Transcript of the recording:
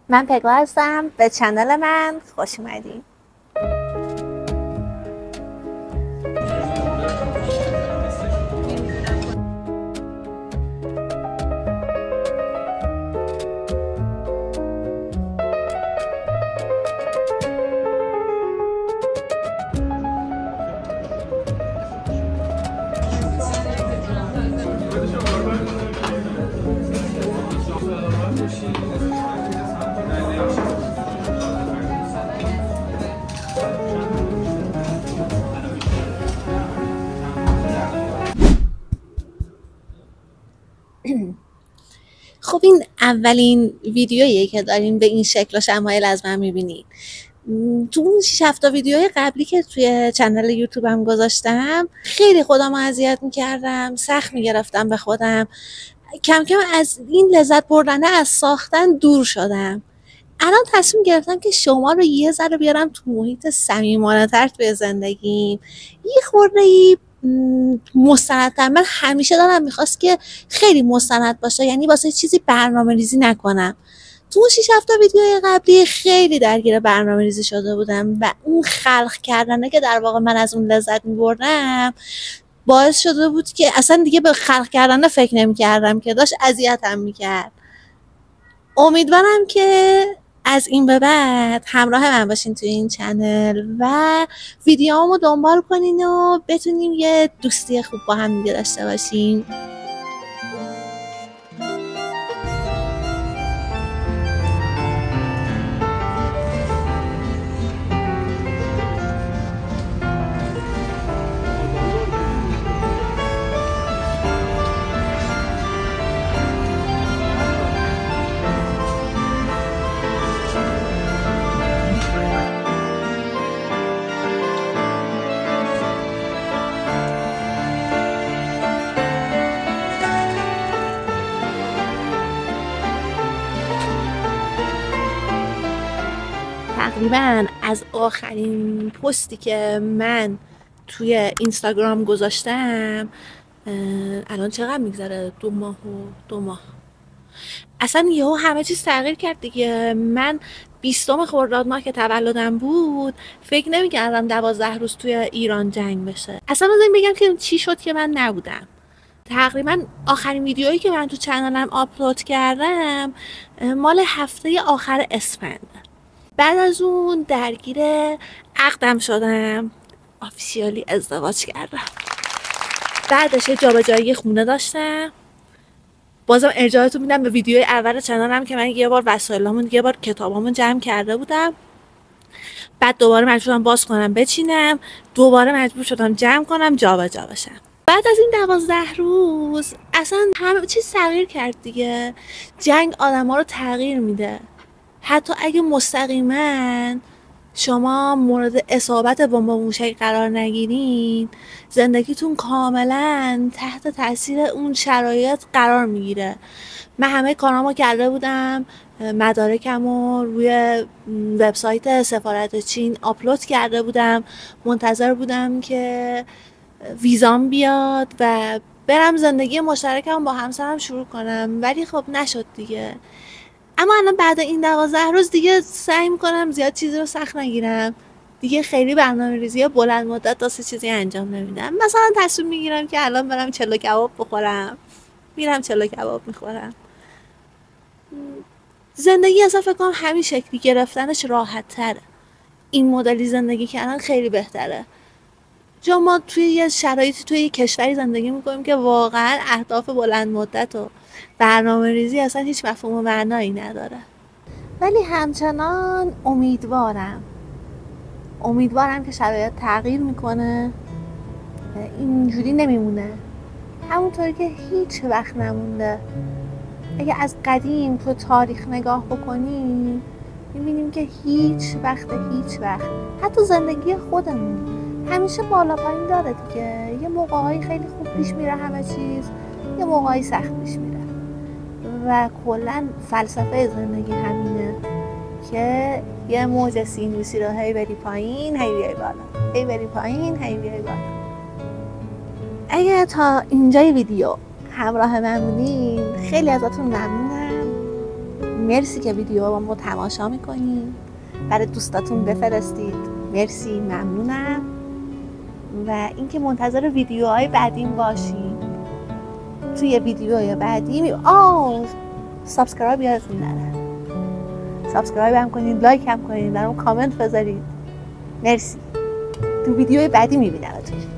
من پگاه هستم، به چنل من خوش اومدین. خب این اولین ویدیوییه که دارین به این شکل و شمایل از من میبینین. تو اون 6-7 تا ویدیوهای قبلی که توی چنل یوتیوبم گذاشتم خیلی خودم رو اذیت میکردم، سخت میگرفتم به خودم. کم کم از این لذت بردن از ساختن دور شدم. الان تصمیم گرفتم که شما رو یه ذره بیارم تو محیط صمیمانه‌تر توی زندگیم، یه خورده‌ای مستندتر. من همیشه دارم میخواست که خیلی مستند باشه، یعنی واسه چیزی برنامه ریزی نکنم. تو اون 6-7 تا ویدیوهای قبلی خیلی درگیر برنامه ریزی شده بودم و اون خلق کردنه که در واقع من از اون لذت میبردم باعث شده بود که اصلا دیگه به خلق کردن فکر نمی‌کردم، که داشت اذیتم میکرد. امیدوارم که از این به بعد همراه من باشین توی این چنل و ویدیوامو دنبال کنین و بتونیم یه دوستی خوب با هم دیگه داشته باشیم. تقریبا از آخرین پستی که من توی اینستاگرام گذاشتم الان چقدر میگذره؟ 2 ماه. اصلا یهو همه چیز تغییر کرد دیگه. من 20 خرداد ماه که تولدم بود فکر نمی‌کردم 12 روز توی ایران جنگ بشه. اصلا از این بگم که چی شد که من نبودم. تقریبا آخرین ویدیویی که من تو چنلم آپلود کردم مال هفته آخر اسفند. بعد از اون درگیر عقدم شدم، آفیشیالی ازدواج کردم. بعدش جابجایی خونه داشتم. بازم ارجاعتون میدم به ویدیوی اول چنلم که من یه بار وسایلامون، یه بار کتابامون جمع کرده بودم، بعد دوباره مجبور شدم باز کنم بچینم، دوباره مجبور شدم جمع کنم، جابجا بشم. بعد از این 12 روز اصلا همه چیز تغییر کرد دیگه. جنگ آدما رو تغییر میده. حتی اگه مستقیما شما مورد اصابت بمب موشکی قرار نگیرین، زندگیتون کاملا تحت تاثیر اون شرایط قرار میگیره. من همه کارامو کرده بودم، مدارکمو روی وبسایت سفارت چین آپلود کرده بودم، منتظر بودم که ویزام بیاد و برم زندگی مشترکم با همسرم شروع کنم، ولی خب نشد دیگه. اما الان بعد این 12 روز دیگه سعی میکنم زیاد چیزی رو سخت نگیرم دیگه. خیلی برنامه ریزی بلند مدت واسه چیزی انجام نمیدم. مثلا تصمیم میگیرم که الان برم چلو کباب بخورم، میرم چلو کباب میخورم. زندگی اصلا فکر کنم همین شکلی گرفتنش راحت تره. این مدلی زندگی کردن خیلی بهتره، چون ما توی یه شرایطی توی یه کشوری زندگی میکنیم که واقعا اهداف بلند مدت و برنامه ریزی اصلا هیچ مفهوم و معنایی نداره. ولی همچنان امیدوارم که شرایط تغییر میکنه، اینجوری نمیمونه همونطوری که هیچ وقت نمونده. اگه از قدیم تو تاریخ نگاه بکنیم میبینیم که هیچ وقت حتی زندگی خودمون همیشه بالا پایین داره دیگه. یه موقع‌های خیلی خوب پیش میره همه چیز، یه موقع‌های سخت پیش میره و کلا فلسفه زندگی همینه که یه موج سینوسی رو هی بری پایین هی بیای بالا، هی بری پایین هی بیای بالا. اگه تا اینجای ویدیو همراه من بودین خیلی ازتون ممنونم. مرسی که ویدیو رو تماشا میکنید، برای دوستاتون بفرستید. مرسی، ممنونم. و اینکه منتظر ویدیوهای بعدیم باشید. توی ویدیوهای بعدی سابسکرایب یادتون نره، سابسکرایب هم کنید، لایک هم کنید، برام کامنت بذارید. مرسی. تو ویدیوهای بعدی میبینمتون.